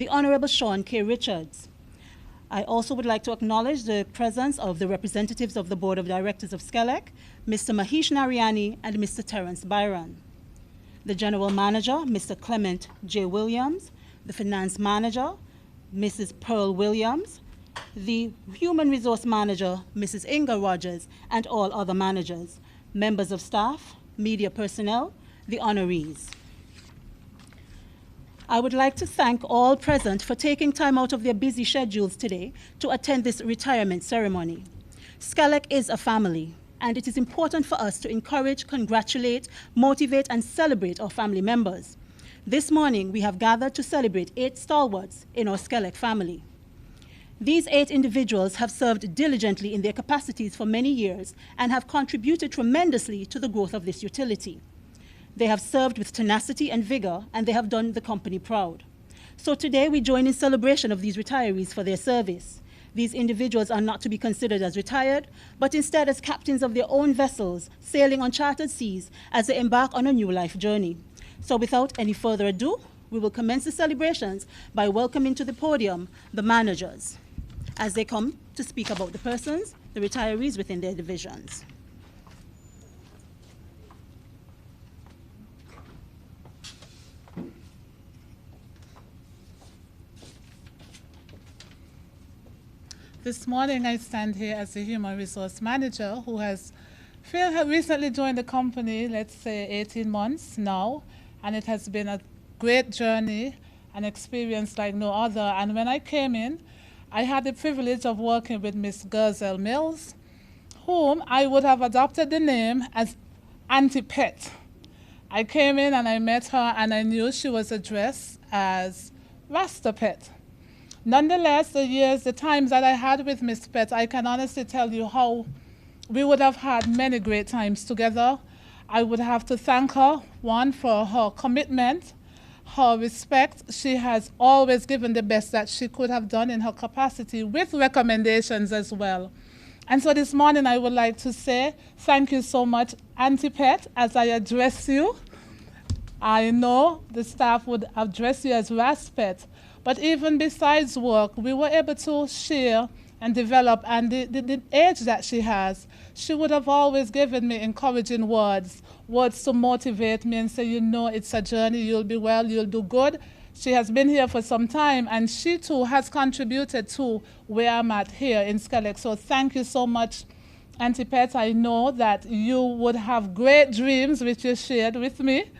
the Honorable Sean K. Richards. I also would like to acknowledge the presence of the representatives of the Board of Directors of SKELEC, Mr. Mahesh Nariani and Mr. Terence Byron. The General Manager, Mr. Clement J. Williams, the Finance Manager, Mrs. Pearl Williams, the Human Resource Manager, Mrs. Inga Rogers, and all other managers, members of staff, media personnel, the honorees. I would like to thank all present for taking time out of their busy schedules today to attend this retirement ceremony. SKELEC is a family, and it is important for us to encourage, congratulate, motivate, and celebrate our family members. This morning, we have gathered to celebrate 8 stalwarts in our SKELEC family. These 8 individuals have served diligently in their capacities for many years and have contributed tremendously to the growth of this utility. They have served with tenacity and vigor, and they have done the company proud. So today we join in celebration of these retirees for their service. These individuals are not to be considered as retired, but instead as captains of their own vessels, sailing on chartered seas as they embark on a new life journey. So without any further ado, we will commence the celebrations by welcoming to the podium the managers as they come to speak about the persons, the retirees within their divisions. This morning I stand here as the Human Resource Manager who has recently joined the company, let's say 18 months now, and it has been a great journey, an experience like no other. And when I came in, I had the privilege of working with Miss Girzel Mills, whom I would have adopted the name as Auntie Pet. I came in and I met her and I knew she was addressed as Rasta Pet. Nonetheless, the times that I had with Miss Pet, I can honestly tell you how we would have had many great times together. I would have to thank her, one, for her commitment, her respect. She has always given the best that she could have done in her capacity, with recommendations as well. And so this morning I would like to say thank you so much, Auntie Pet, as I address you. I know the staff would address you as Raspet, but even besides work, we were able to share and develop, and the age that she has, she would have always given me encouraging words to motivate me and say, you know, it's a journey, you'll be well, you'll do good. She has been here for some time, and she too has contributed to where I'm at here in SKELEC. So thank you so much, Auntie Pet. I know that you would have great dreams which you shared with me.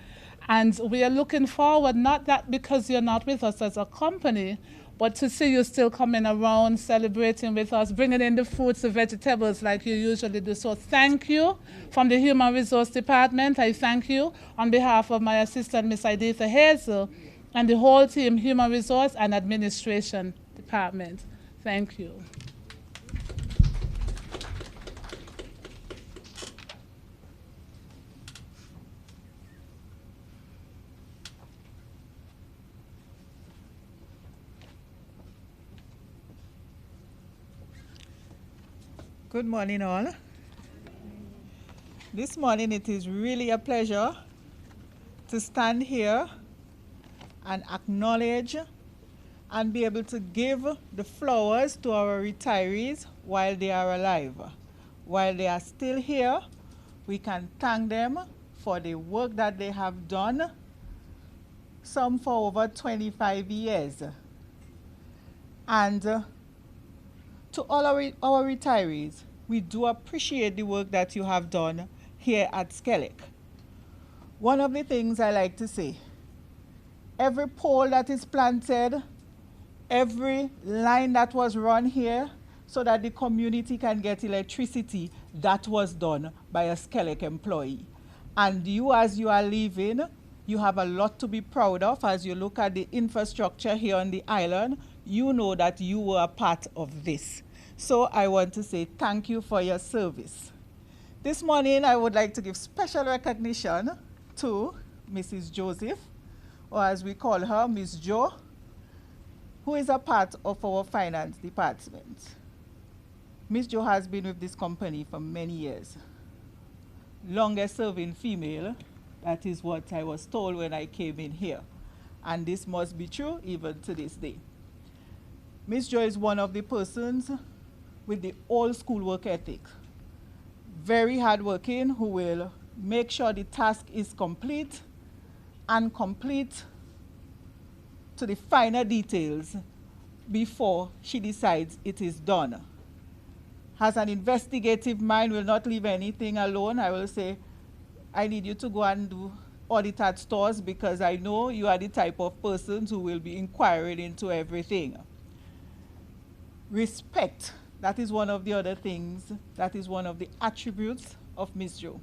And we are looking forward, not that because you're not with us as a company, but to see you still coming around, celebrating with us, bringing in the fruits, the vegetables like you usually do. So thank you from the Human Resource Department. I thank you on behalf of my assistant, Ms. Iditha Hazel, and the whole team, Human Resource and Administration Department. Thank you. Good morning, all. This morning it is really a pleasure to stand here and acknowledge and be able to give the flowers to our retirees while they are alive. While they are still here, we can thank them for the work that they have done, some for over 25 years. And to all our retirees, we do appreciate the work that you have done here at SKELEC. One of the things I like to say, every pole that is planted, every line that was run here so that the community can get electricity, that was done by a SKELEC employee. And you, as you are leaving, you have a lot to be proud of. As you look at the infrastructure here on the island, you know that you were a part of this. So I want to say thank you for your service. This morning, I would like to give special recognition to Mrs. Joseph, or as we call her, Miss Jo, who is a part of our finance department. Miss Jo has been with this company for many years. Longest serving female, that is what I was told when I came in here. And this must be true even to this day. Miss Jo is one of the persons with the old school work ethic. Very hardworking, who will make sure the task is complete and complete to the finer details before she decides it is done. Has an investigative mind, will not leave anything alone. I will say, I need you to go and do audit at stores because I know you are the type of persons who will be inquiring into everything. Respect, that is one of the other things, that is one of the attributes of Miss Jo.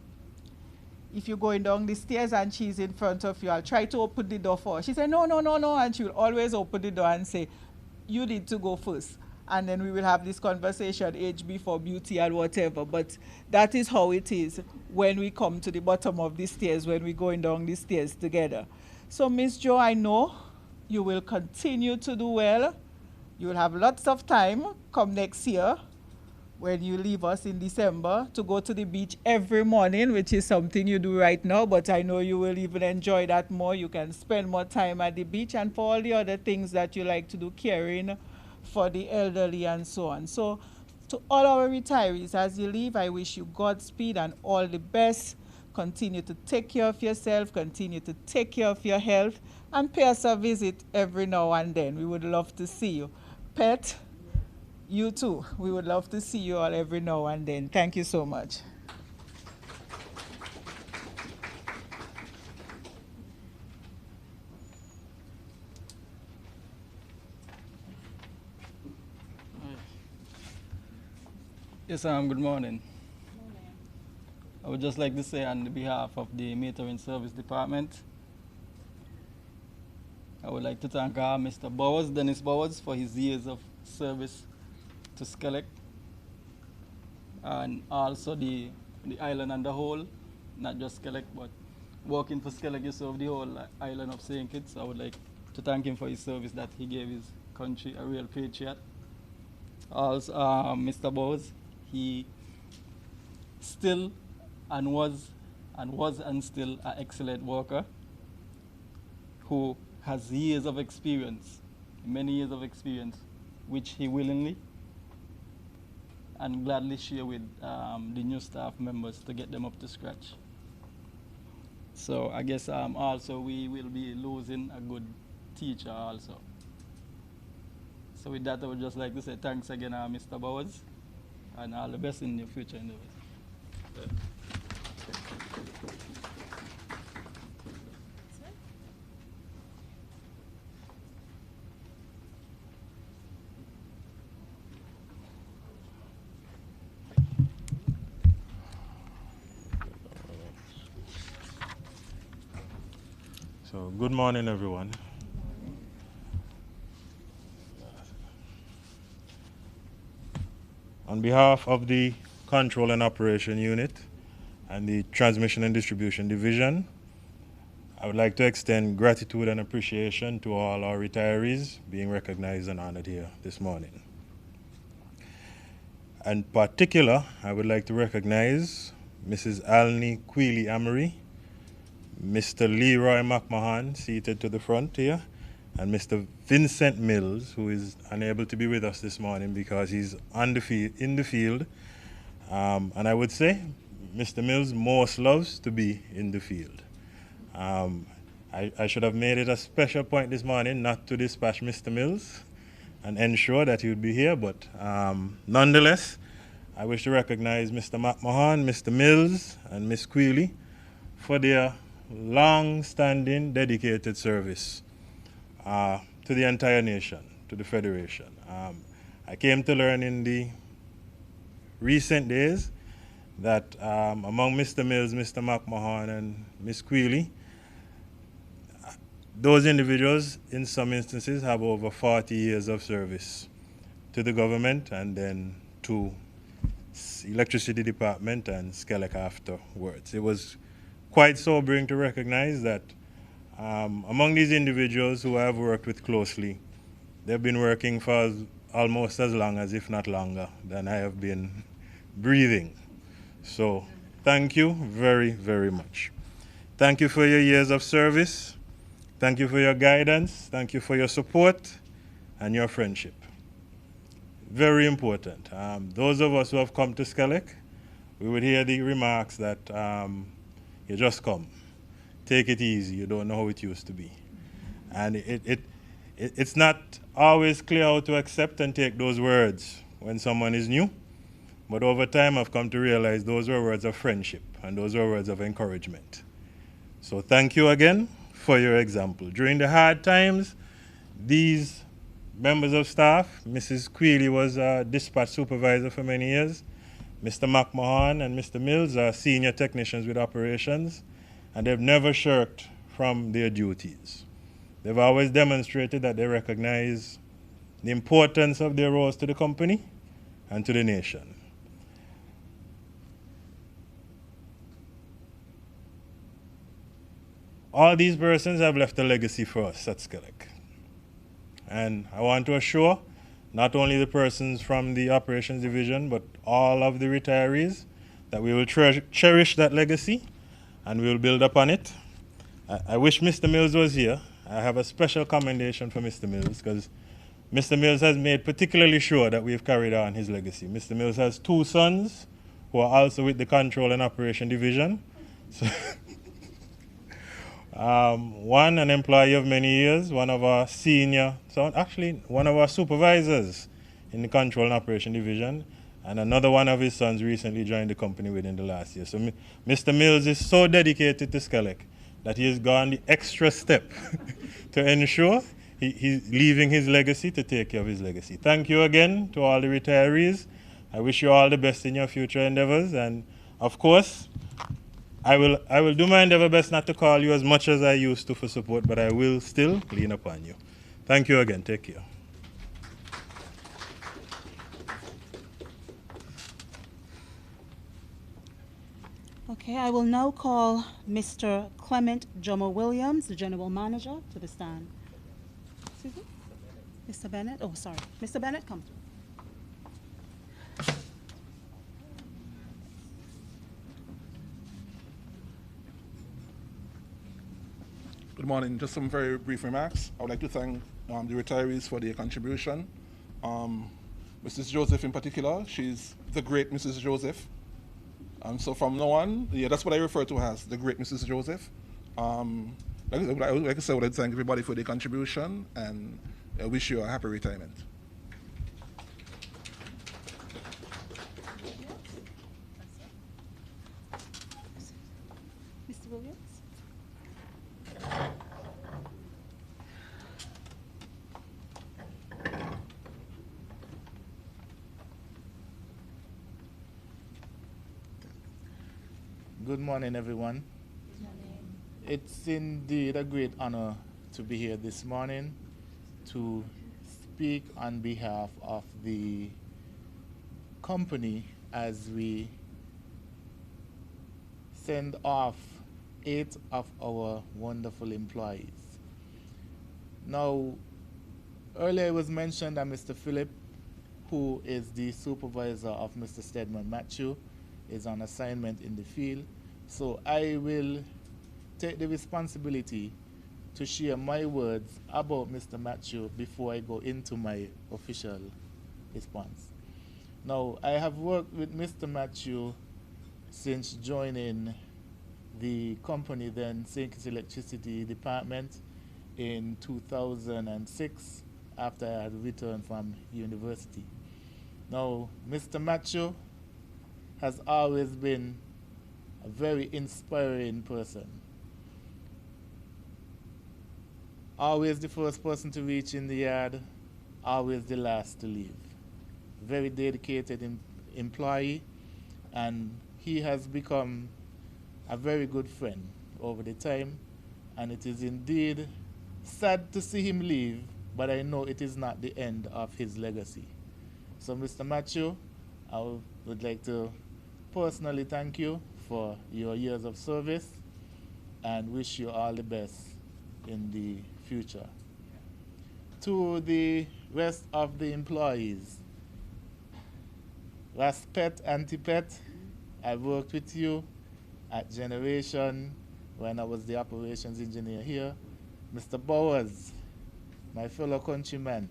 If you're going down the stairs and she's in front of you, I'll try to open the door for her. She said, no, no, no, no, and she'll always open the door and say, you need to go first. And then we will have this conversation, age before beauty and whatever. But that is how it is when we come to the bottom of the stairs, when we're going down the stairs together. So, Miss Jo, I know you will continue to do well. You will have lots of time come next year when you leave us in December to go to the beach every morning, which is something you do right now, but I know you will even enjoy that more. You can spend more time at the beach and for all the other things that you like to do, caring for the elderly and so on. So to all our retirees, as you leave, I wish you Godspeed and all the best. Continue to take care of yourself, continue to take care of your health, and pay us a visit every now and then. We would love to see you. Pet, you too. We would love to see you all every now and then. Thank you so much. Yes, good morning. I would just like to say on behalf of the Metering Service Department, I would like to thank Mr. Boaz, Dennis Boaz, for his years of service to SKELEC, and also the island and the whole, not just SKELEC, but working for SKELEC, you serve the whole island of St. Kitts. I would like to thank him for his service that he gave his country, a real patriot. Also, Mr. Boaz, he still was and still an excellent worker who has years of experience, many years of experience, which he willingly and gladly share with the new staff members to get them up to scratch. So I guess also we will be losing a good teacher also. So with that, I would just like to say thanks again, Mr. Boaz, and all the best in your future endeavors. So, good morning, everyone. On behalf of the Control and Operation Unit and the Transmission and Distribution Division, I would like to extend gratitude and appreciation to all our retirees being recognized and honored here this morning. In particular, I would like to recognize Mrs. Alni Queely Amory, Mr. Leroy McMahon, seated to the front here, and Mr. Vincent Mills, who is unable to be with us this morning because he's in the field. And I would say, Mr. Mills most loves to be in the field. I should have made it a special point this morning not to dispatch Mr. Mills and ensure that he would be here, but nonetheless, I wish to recognize Mr. McMahon, Mr. Mills, and Ms. Queely for their long-standing, dedicated service to the entire nation, to the Federation. I came to learn in the recent days that among Mr. Mills, Mr. McMahon, and Ms. Queely, those individuals, in some instances, have over 40 years of service to the government and then to Electricity Department and SKELEC afterwards. It was quite sobering to recognize that among these individuals who I have worked with closely, they've been working for almost as long as, if not longer, than I have been breathing. So thank you very, very much. Thank you for your years of service. Thank you for your guidance. Thank you for your support and your friendship. Very important. Those of us who have come to SKELEC, we would hear the remarks that you just come. Take it easy. You don't know how it used to be. And it's not always clear how to accept and take those words when someone is new. But over time, I've come to realize those were words of friendship and those were words of encouragement. So thank you again for your example. During the hard times, these members of staff, Mrs. Queely was a dispatch supervisor for many years. Mr. McMahon and Mr. Mills are senior technicians with operations, and they've never shirked from their duties. They've always demonstrated that they recognize the importance of their roles to the company and to the nation. All these persons have left a legacy for us at SKELEC. And I want to assure not only the persons from the operations division, but all of the retirees that we will cherish that legacy and we will build upon it. I wish Mr. Mills was here. I have a special commendation for Mr. Mills because Mr. Mills has made particularly sure that we've carried on his legacy. Mr. Mills has 2 sons who are also with the control and operation division. So one, an employee of many years, one of our one of our supervisors in the control and operation division, and another one of his sons recently joined the company within the last year. So Mr. Mills is so dedicated to SKELEC that he has gone the extra step to ensure he's leaving his legacy to take care of his legacy. Thank you again to all the retirees. I wish you all the best in your future endeavors, and of course, I will do my endeavor best not to call you as much as I used to for support, but I will still lean upon you. Thank you again. Take care. Okay, I will now call Mr. Clement Jomo Williams, the General Manager, to the stand. Excuse me? Mr. Bennett? Oh, sorry. Mr. Bennett, come. Good morning. Just some very brief remarks. I would like to thank the retirees for their contribution. Mrs. Joseph in particular, she's the great Mrs. Joseph. So from now on, yeah, that's what I refer to as the great Mrs. Joseph. Like I said, I would like to thank everybody for their contribution, and I wish you a happy retirement. Mr. Williams? Good morning, everyone. Good morning. It's indeed a great honor to be here this morning to speak on behalf of the company as we send off 8 of our wonderful employees. Now, earlier it was mentioned that Mr. Philip, who is the supervisor of Mr. Stedman Matthew, is on assignment in the field. So I will take the responsibility to share my words about Mr. Matthew before I go into my official response. Now, I have worked with Mr. Matthew since joining the company then, St. Kitts Electricity Department, in 2006 after I had returned from university. Now, Mr. Matthew has always been a very inspiring person. Always the first person to reach in the yard, always the last to leave. Very dedicated employee, and he has become a very good friend over the time, and it is indeed sad to see him leave, but I know it is not the end of his legacy. So Mr. Matthew, I would like to personally thank you for your years of service and wish you all the best in the future. To the rest of the employees, Raspet and Tipet, I worked with you at Generation when I was the operations engineer here, Mr. Boaz, my fellow countryman,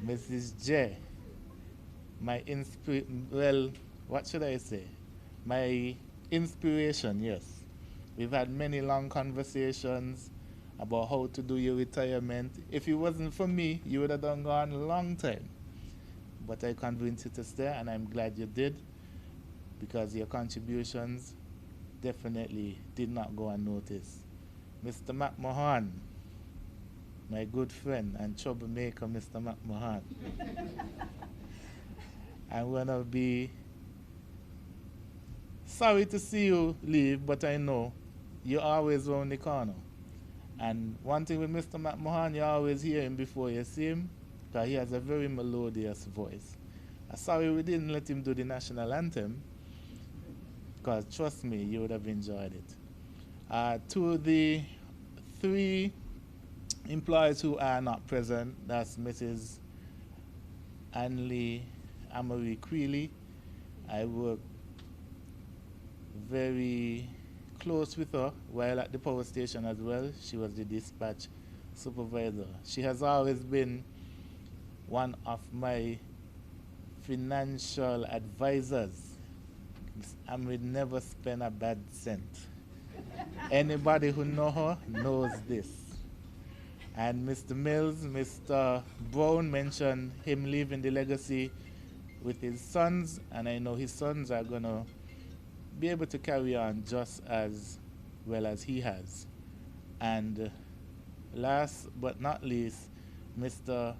Mrs. J, my what should I say? My inspiration, yes. We've had many long conversations about how to do your retirement. If it wasn't for me, you would have done gone a long time. But I convinced you to stay, and I'm glad you did, because your contributions definitely did not go unnoticed. Mr. McMahon, my good friend and troublemaker, Mr. McMahon. I'm going to be sorry to see you leave, but I know you're always around the corner. And one thing with Mr. McMahon, you always hear him before you see him, because he has a very melodious voice. I'm sorry we didn't let him do the national anthem, because trust me, you would have enjoyed it. To the 3 employees who are not present, that's Mrs. Anley Amory Creeley. I work very close with her while at the power station as well. She was the dispatch supervisor. She has always been one of my financial advisors. I would never spend a bad cent. Anybody who knows her knows this. And Mr. Mills, Mr. Brown mentioned him leaving the legacy with his sons, and I know his sons are going to be able to carry on just as well as he has. And last but not least, Mr.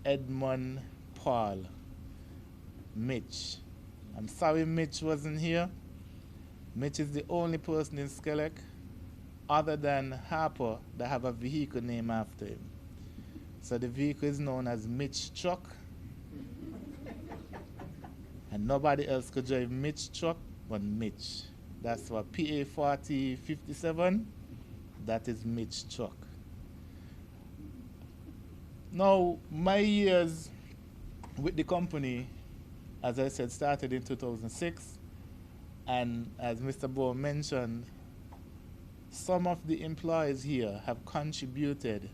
Edmund Paul, Mitch. I'm sorry Mitch wasn't here. Mitch is the only person in SKELEC other than Harper that have a vehicle named after him. So the vehicle is known as Mitch Truck. And nobody else could drive Mitch Truck but Mitch. That's for PA 4057. That is Mitch Truck. Now, my years with the company, as I said, started in 2006. And as Mr. Bowe mentioned, some of the employees here have contributed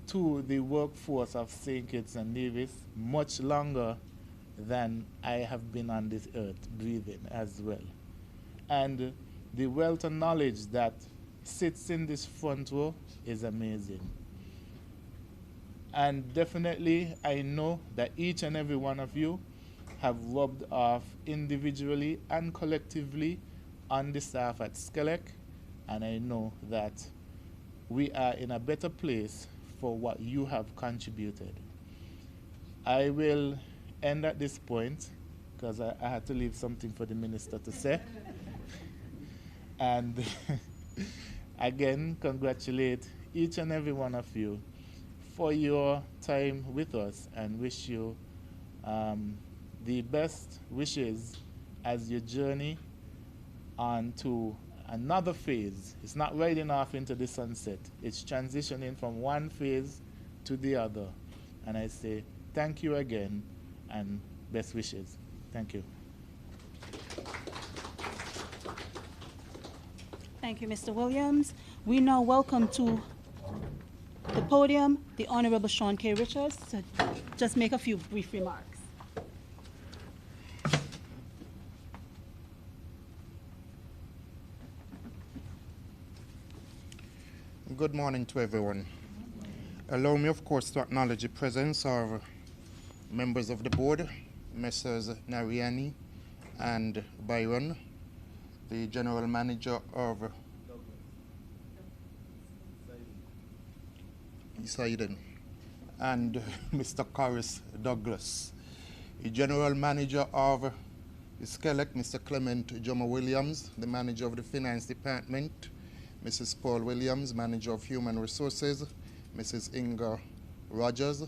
to the workforce of St. Kitts and Nevis much longer than I have been on this earth breathing as well. And the wealth of knowledge that sits in this front row is amazing. And definitely I know that each and every one of you have rubbed off individually and collectively on the staff at SKELEC, and I know that we are in a better place for what you have contributed. I will end at this point because I had to leave something for the minister to say. And again, congratulate each and every one of you for your time with us and wish you the best wishes as you journey on to another phase. It's not riding off into the sunset. It's transitioning from one phase to the other. And I say thank you again and best wishes. Thank you. Thank you, Mr. Williams. We now welcome to the podium the Honorable Sean K. Richards to just make a few brief remarks. Good morning to everyone. Allow me, of course, to acknowledge the presence of members of the board, Messrs. Nariani and Byron, the General Manager of Eastside, and Mr. Corris Douglas, the General Manager of the SKELEC, Mr. Clement Jomo Williams, the Manager of the Finance Department, Mrs. Paul Williams, Manager of Human Resources, Mrs. Inga Rogers,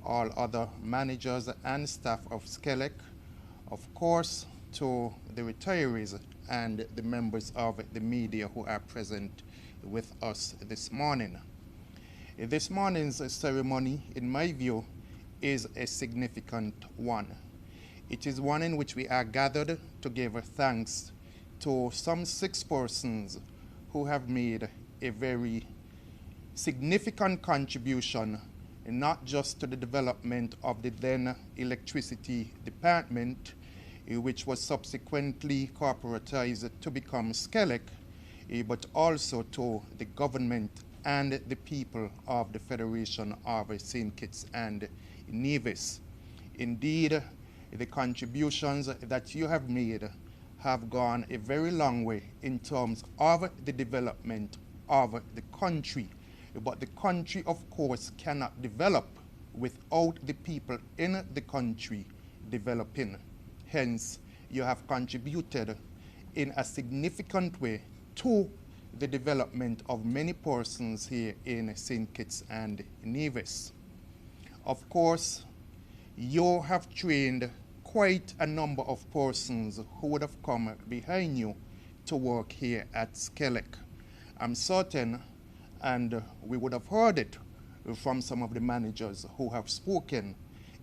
all other managers and staff of SKELEC, of course, to the retirees and the members of the media who are present with us this morning. This morning's ceremony, in my view, is a significant one. It is one in which we are gathered to give thanks to some 6 persons who have made a very significant contribution, not just to the development of the then electricity department, which was subsequently corporatized to become SKELEC, but also to the government and the people of the Federation of St. Kitts and Nevis. Indeed, the contributions that you have made have gone a very long way in terms of the development of the country. But the country, of course, cannot develop without the people in the country developing. Hence, you have contributed in a significant way to the development of many persons here in St. Kitts and Nevis. Of course, you have trained quite a number of persons who would have come behind you to work here at SKELEC. I'm certain, and we would have heard it from some of the managers who have spoken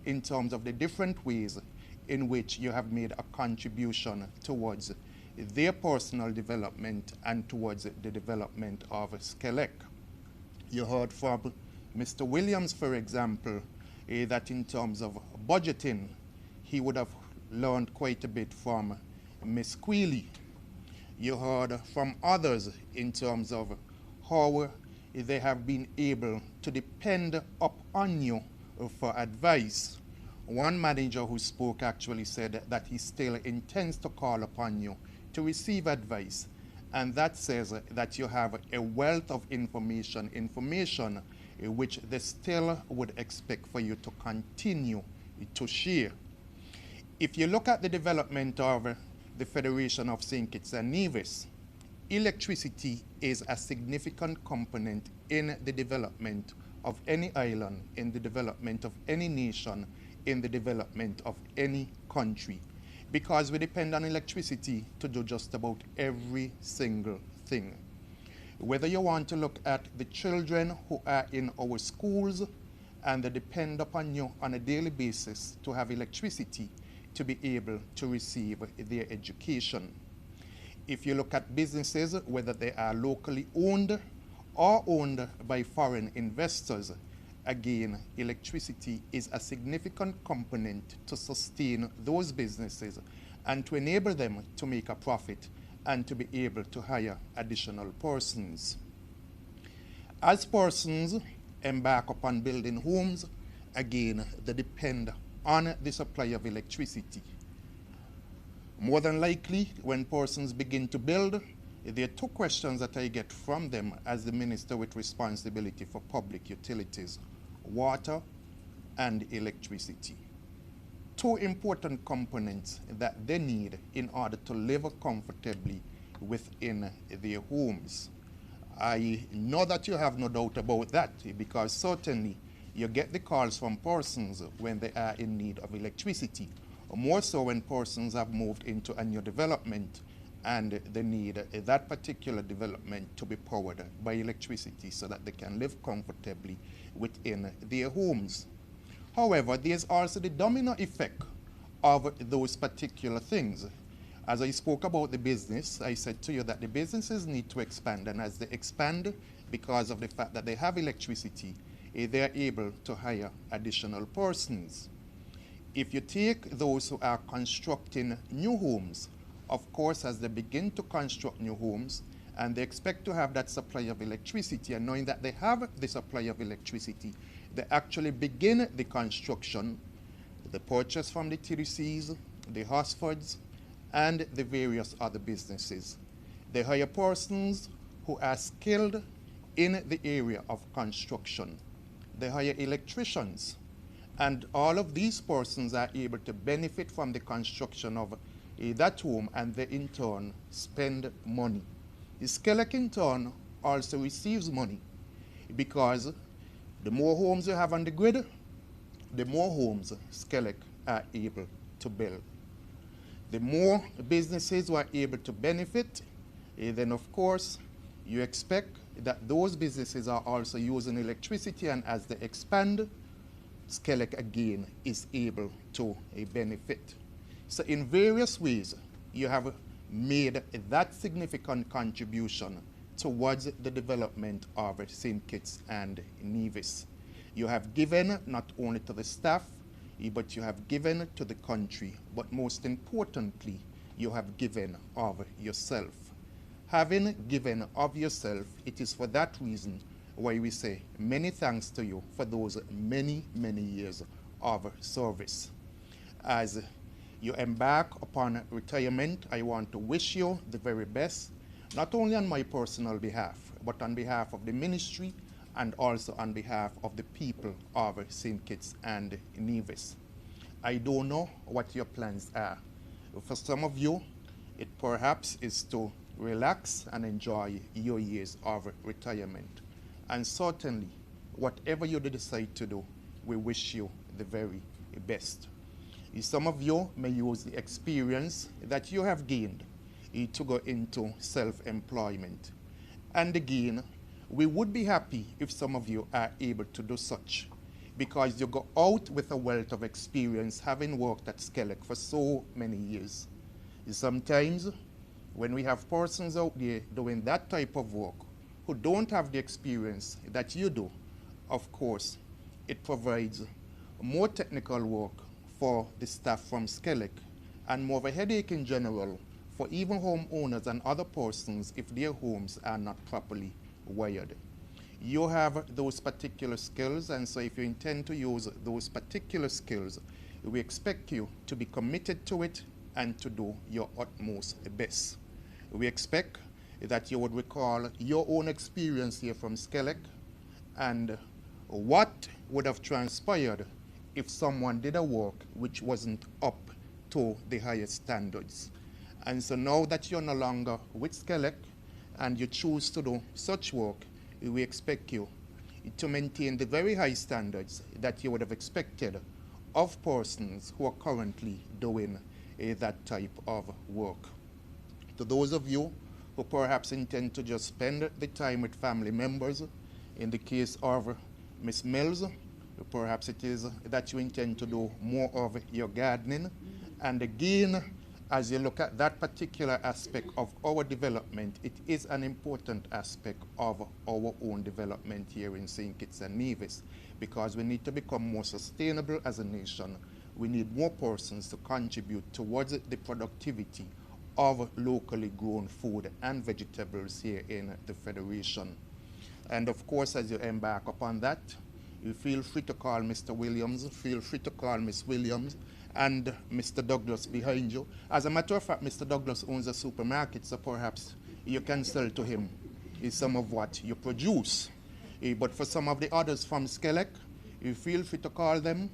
in terms of the different ways in which you have made a contribution towards their personal development and towards the development of SKELEC. You heard from Mr. Williams, for example, that in terms of budgeting, he would have learned quite a bit from Ms. Quealy. You heard from others in terms of how they have been able to depend upon you for advice. One manager who spoke actually said that he still intends to call upon you to receive advice, and that says that you have a wealth of information which they still would expect for you to continue to share. If you look at the development of the Federation of St. Kitts and Nevis, electricity is a significant component in the development of any island, in the development of any nation, in the development of any country, because we depend on electricity to do just about every single thing. Whether you want to look at the children who are in our schools and they depend upon you on a daily basis to have electricity to be able to receive their education. If you look at businesses, whether they are locally owned or owned by foreign investors, again, electricity is a significant component to sustain those businesses and to enable them to make a profit and to be able to hire additional persons. As persons embark upon building homes, again, they depend on the supply of electricity. More than likely, when persons begin to build, there are 2 questions that I get from them as the minister with responsibility for public utilities: water and electricity. 2 important components that they need in order to live comfortably within their homes. I know that you have no doubt about that, because certainly you get the calls from persons when they are in need of electricity, more so when persons have moved into a new development and they need that particular development to be powered by electricity so that they can live comfortably within their homes. However, there's also the domino effect of those particular things. As I spoke about the business, I said to you that the businesses need to expand, and as they expand, because of the fact that they have electricity, they are able to hire additional persons. If you take those who are constructing new homes, of course, as they begin to construct new homes, and they expect to have that supply of electricity, and knowing that they have the supply of electricity, they actually begin the construction, the purchase from the TDCs, the Hosfords, and the various other businesses. They hire persons who are skilled in the area of construction. They hire electricians, and all of these persons are able to benefit from the construction of that home, and they in turn spend money. The SKELEC in turn also receives money, because the more homes you have on the grid, the more homes SKELEC are able to build. The more businesses who are able to benefit, then of course you expect that those businesses are also using electricity, and as they expand, SKELEC again is able to benefit. So in various ways, you have made that significant contribution towards the development of St. Kitts and Nevis. You have given not only to the staff, but you have given to the country, but most importantly, you have given of yourself. Having given of yourself, it is for that reason why we say many thanks to you for those many, many years of service. As you embark upon retirement, I want to wish you the very best, not only on my personal behalf, but on behalf of the ministry and also on behalf of the people of St. Kitts and Nevis. I don't know what your plans are. For some of you, it perhaps is to relax and enjoy your years of retirement. And certainly, whatever you decide to do, we wish you the very best. Some of you may use the experience that you have gained to go into self-employment. And again, we would be happy if some of you are able to do such, because you go out with a wealth of experience, having worked at SKELEC for so many years. Sometimes, when we have persons out there doing that type of work who don't have the experience that you do, of course, it provides more technical work for the staff from SKELEC and more of a headache in general for even homeowners and other persons if their homes are not properly wired. You have those particular skills, and so if you intend to use those particular skills, we expect you to be committed to it and to do your utmost best. We expect that you would recall your own experience here from SKELEC and what would have transpired if someone did a work which wasn't up to the highest standards. And so now that you're no longer with SKELEC and you choose to do such work, we expect you to maintain the very high standards that you would have expected of persons who are currently doing that type of work. To those of you who perhaps intend to just spend the time with family members, in the case of Ms. Mills, perhaps it is that you intend to do more of your gardening. And again, as you look at that particular aspect of our development, it is an important aspect of our own development here in St. Kitts and Nevis, because we need to become more sustainable as a nation. We need more persons to contribute towards the productivity of locally grown food and vegetables here in the Federation. And of course, as you embark upon that, you feel free to call Mr. Williams, feel free to call Ms. Williams, and Mr. Douglas behind you. As a matter of fact, Mr. Douglas owns a supermarket, so perhaps you can sell to him some of what you produce. But for some of the others from SKELEC, you feel free to call them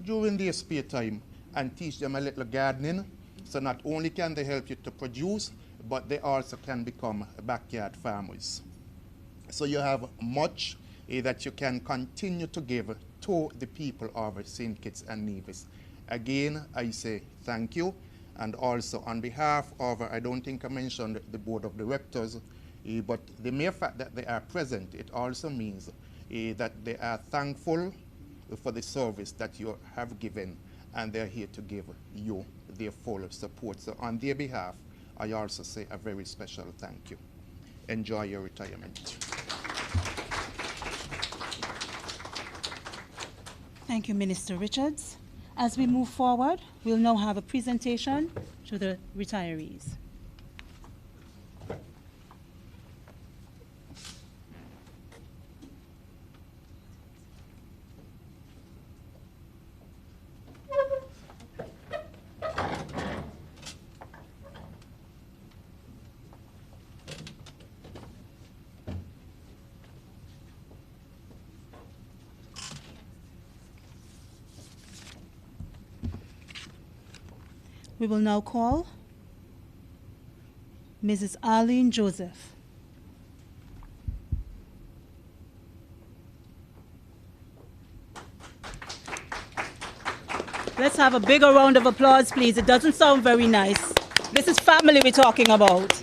during their spare time and teach them a little gardening. So not only can they help you to produce, but they also can become backyard farmers. So you have much that you can continue to give to the people of St. Kitts and Nevis. Again, I say thank you, and also on behalf of, I don't think I mentioned the board of directors, but the mere fact that they are present, it also means that they are thankful for the service that you have given, and they're here to give you their full support. So on their behalf, I also say a very special thank you. Enjoy your retirement. Thank you, Minister Richards. As we move forward, we'll now have a presentation to the retirees. We will now call Mrs. Arlene Joseph. Let's have a bigger round of applause, please. It doesn't sound very nice. This is family we're talking about.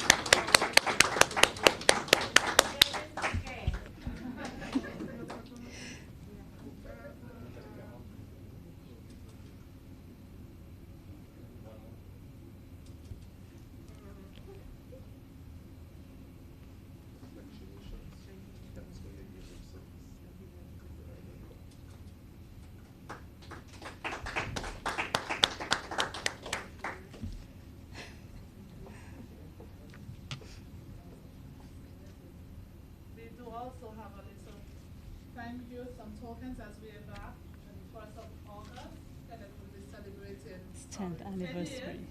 some tokens as we embark on the 1st of August, SKELEC will be celebrating It's 10th anniversary.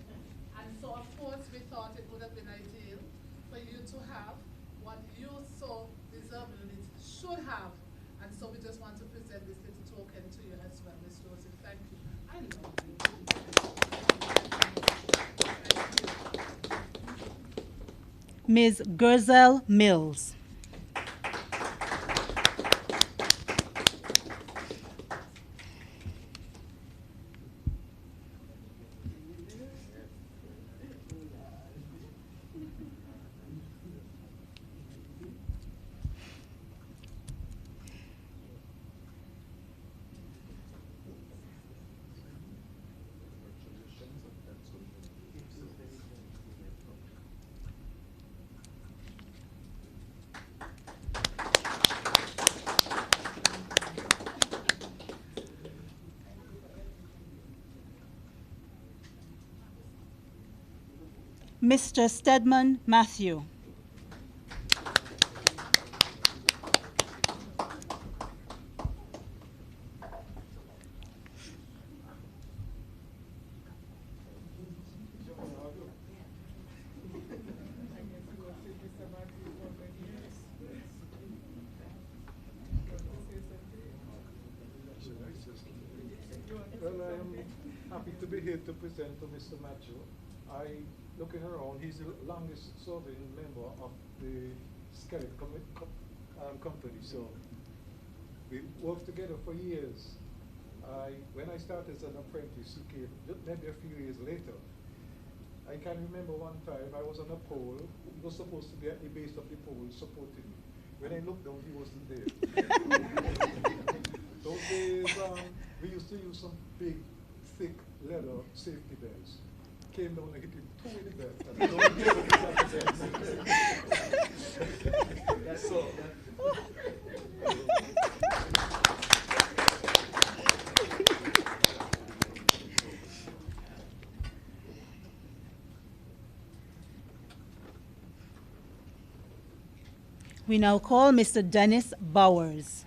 And so, of course, we thought it would have been ideal for you to have what you so deservedly should have. And so we just want to present this little token to you as well, Ms. Joseph. Thank you. I love you. Ms. Girzel Mills. Mr. Stedman Matthew. Well, I'm happy to be here to present to Mr. Matthew. Looking around, he's the longest serving member of the SKELEC company. So we worked together for years. When I started as an apprentice, he came maybe a few years later. I can remember one time I was on a pole. He was supposed to be at the base of the pole supporting me. When I looked down, he wasn't there. Those days, we used to use some big, thick leather safety belts. Came down and hit him two in the belt. That's all. We now call Mr. Dennis Bowers.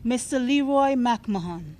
Mr. Leroy McMahon.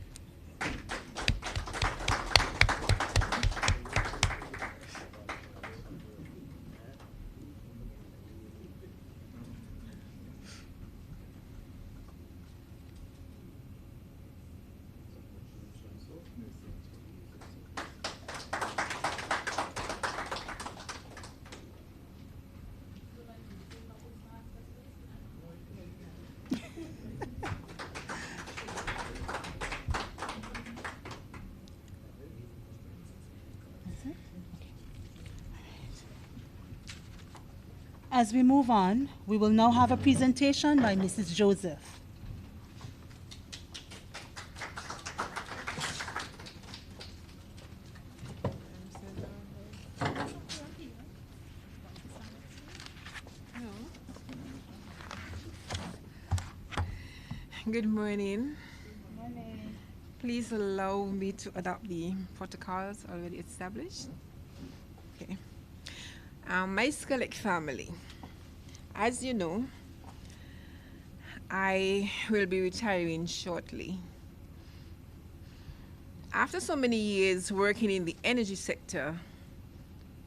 As we move on, we will now have a presentation by Mrs. Joseph. Good morning. Please allow me to adopt the protocols already established. Okay. My SKELEC family, as you know, I will be retiring shortly. After so many years working in the energy sector,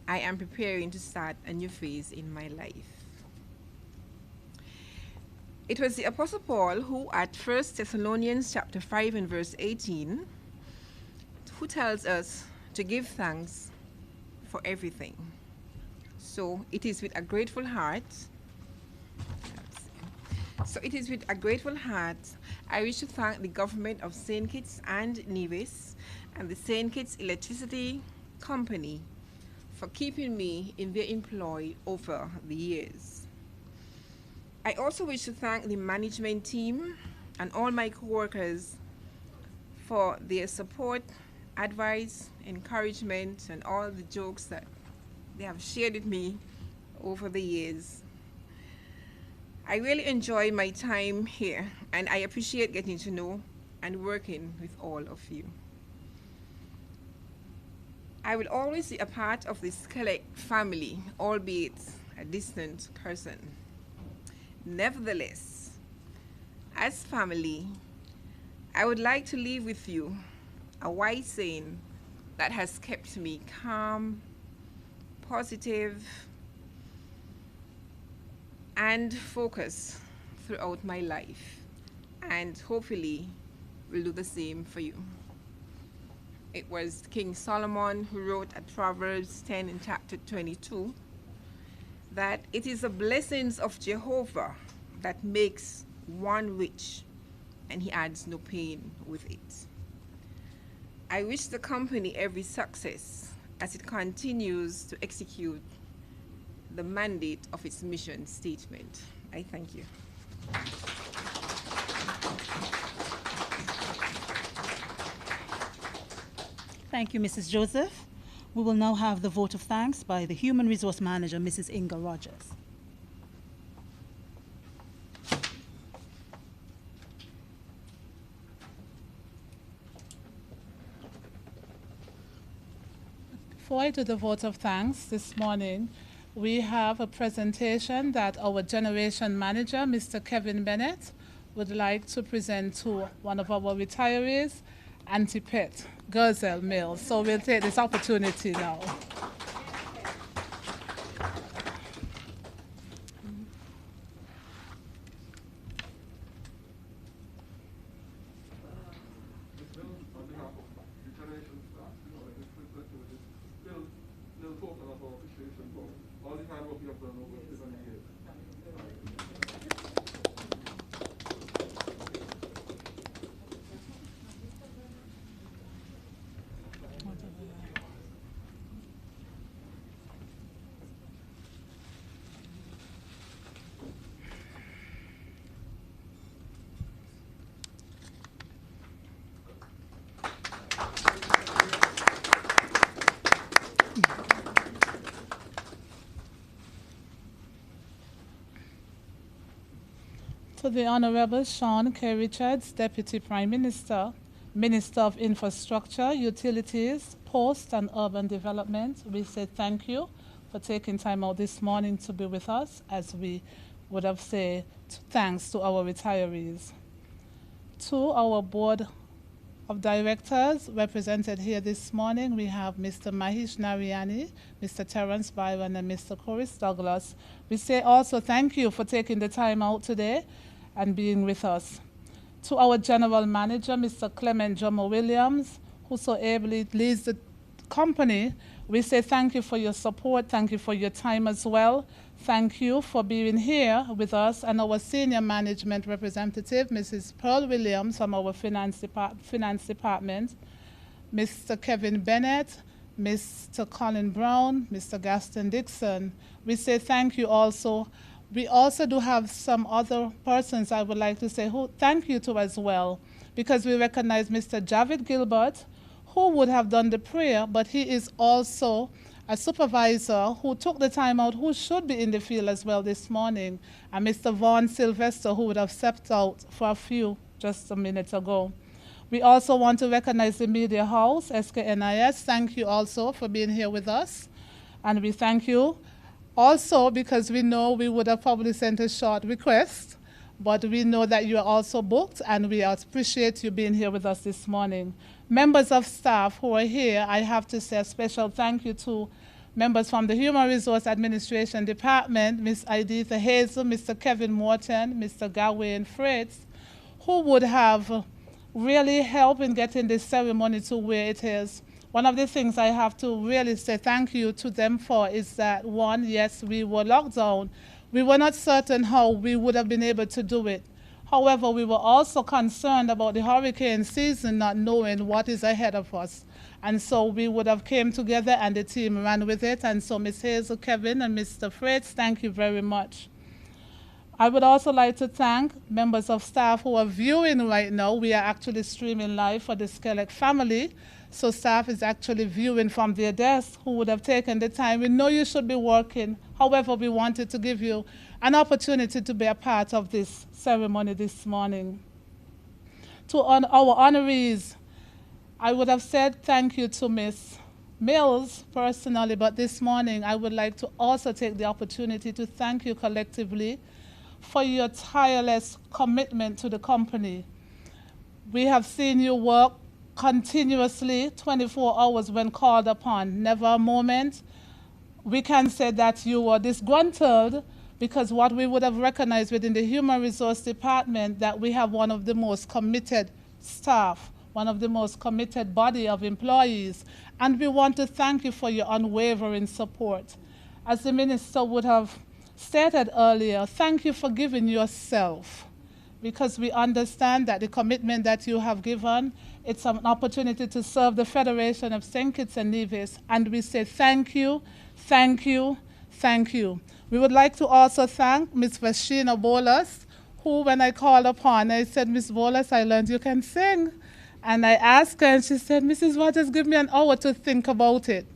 I am preparing to start a new phase in my life. It was the Apostle Paul who at 1 Thessalonians chapter 5 and verse 18, who tells us to give thanks for everything. So it is with a grateful heart So it is with a grateful heart I wish to thank the government of St. Kitts and Nevis and the St. Kitts Electricity Company for keeping me in their employ over the years. I also wish to thank the management team and all my co-workers for their support, advice, encouragement, and all the jokes that they have shared with me over the years. I really enjoy my time here, and I appreciate getting to know and working with all of you. I will always be a part of the SKELEC family, albeit a distant person. Nevertheless, as family, I would like to leave with you a wise saying that has kept me calm, positive, and focused throughout my life, and hopefully will do the same for you. It was King Solomon who wrote at Proverbs 10 in chapter 22 that it is the blessings of Jehovah that makes one rich, and he adds no pain with it. I wish the company every success as it continues to execute the mandate of its mission statement. I thank you. Thank you, Mrs. Joseph. We will now have the vote of thanks by the Human Resource Manager, Mrs. Inga Rogers. Before I do the vote of thanks this morning, we have a presentation that our Generation Manager, Mr. Kevin Bennett, would like to present to one of our retirees, Auntie Pet, Girzel Mills. So we'll take this opportunity now. To the Honorable Sean K. Richards, Deputy Prime Minister, Minister of Infrastructure, Utilities, Post and Urban Development, we say thank you for taking time out this morning to be with us, as we would have said thanks to our retirees. To our Board of Directors represented here this morning, we have Mr. Mahish Nariani, Mr. Terence Byron, and Mr. Corris Douglas. We say also thank you for taking the time out today and being with us. To our General Manager, Mr. Clement Jomo Williams, who so ably leads the company, we say thank you for your support, thank you for your time as well. Thank you for being here with us, and our Senior Management Representative, Mrs. Pearl Williams from our Finance Department, Mr. Kevin Bennett, Mr. Colin Brown, Mr. Gaston Dixon. We say thank you also. We also do have some other persons I would like to say who thank you to as well, because we recognize Mr. Javid Gilbert, who would have done the prayer, but he is also a supervisor who took the time out, who should be in the field as well this morning, and Mr. Vaughn Sylvester, who would have stepped out for a few just a minute ago. We also want to recognize the Media House, SKNIS. Thank you also for being here with us, and we thank you also because we know we would have probably sent a short request, but we know that you are also booked, and we appreciate you being here with us this morning. Members of staff who are here, I have to say a special thank you to members from the Human Resource Administration Department, Ms. Iditha Hazel, Mr. Kevin Morton, Mr. Gawain Fritz, who would have really helped in getting this ceremony to where it is. One of the things I have to really say thank you to them for is that, one, yes, we were locked down, We were not certain how we would have been able to do it. However, we were also concerned about the hurricane season, not knowing what is ahead of us. And so we would have came together and the team ran with it. And so Ms. Hazel, Kevin, and Mr. Fritz, thank you very much. I would also like to thank members of staff who are viewing right now. We are actually streaming live for the SKELEC family. So staff is actually viewing from their desk who would have taken the time. We know you should be working. However, we wanted to give you an opportunity to be a part of this ceremony this morning. To our honorees, I would have said thank you to Ms. Mills personally, but this morning I would like to also take the opportunity to thank you collectively for your tireless commitment to the company. We have seen you work continuously, 24 hours when called upon, never a moment. We can say that you were disgruntled, because what we would have recognized within the Human Resource Department, that we have one of the most committed staff, one of the most committed body of employees, and we want to thank you for your unwavering support. As the minister would have stated earlier, thank you for giving yourself, because we understand that the commitment that you have given, it's an opportunity to serve the Federation of St. Kitts and Nevis, and we say thank you, thank you, thank you. We would like to also thank Ms. Vashina Bolas, who, when I called upon, I said, Ms. Bolas, I learned you can sing. And I asked her, and she said, Mrs. Waters, give me an hour to think about it.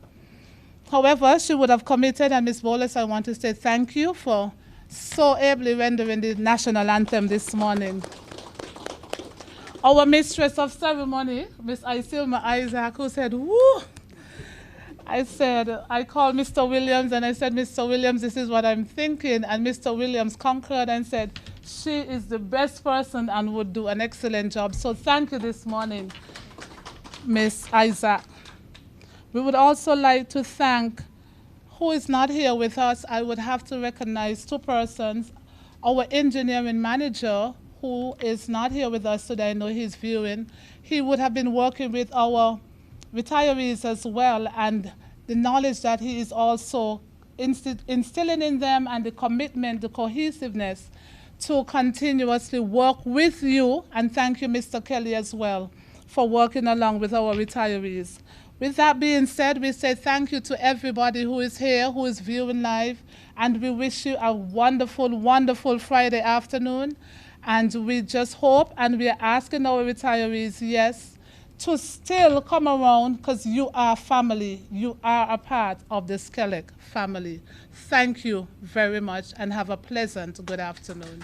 However, she would have committed, and Ms. Bolas, I want to say thank you for so ably rendering the national anthem this morning. Our mistress of ceremony, Miss Isilma Isaac, who said, woo! I called Mr. Williams and I said, Mr. Williams, this is what I'm thinking. And Mr. Williams concurred and said, she is the best person and would do an excellent job. So thank you this morning, Miss Isaac. We would also like to thank, who is not here with us, I would have to recognize two persons. Our engineering manager, who is not here with us today, I know he's viewing. He would have been working with our retirees as well, and the knowledge that he is also instilling in them, and the commitment, the cohesiveness to continuously work with you. And thank you, Mr. Kelly, as well, for working along with our retirees. With that being said, we say thank you to everybody who is here, who is viewing live, and we wish you a wonderful, wonderful Friday afternoon. And we just hope, and we are asking our retirees, yes, to still come around, because you are family. You are a part of the SKELEC family. Thank you very much, and have a pleasant good afternoon.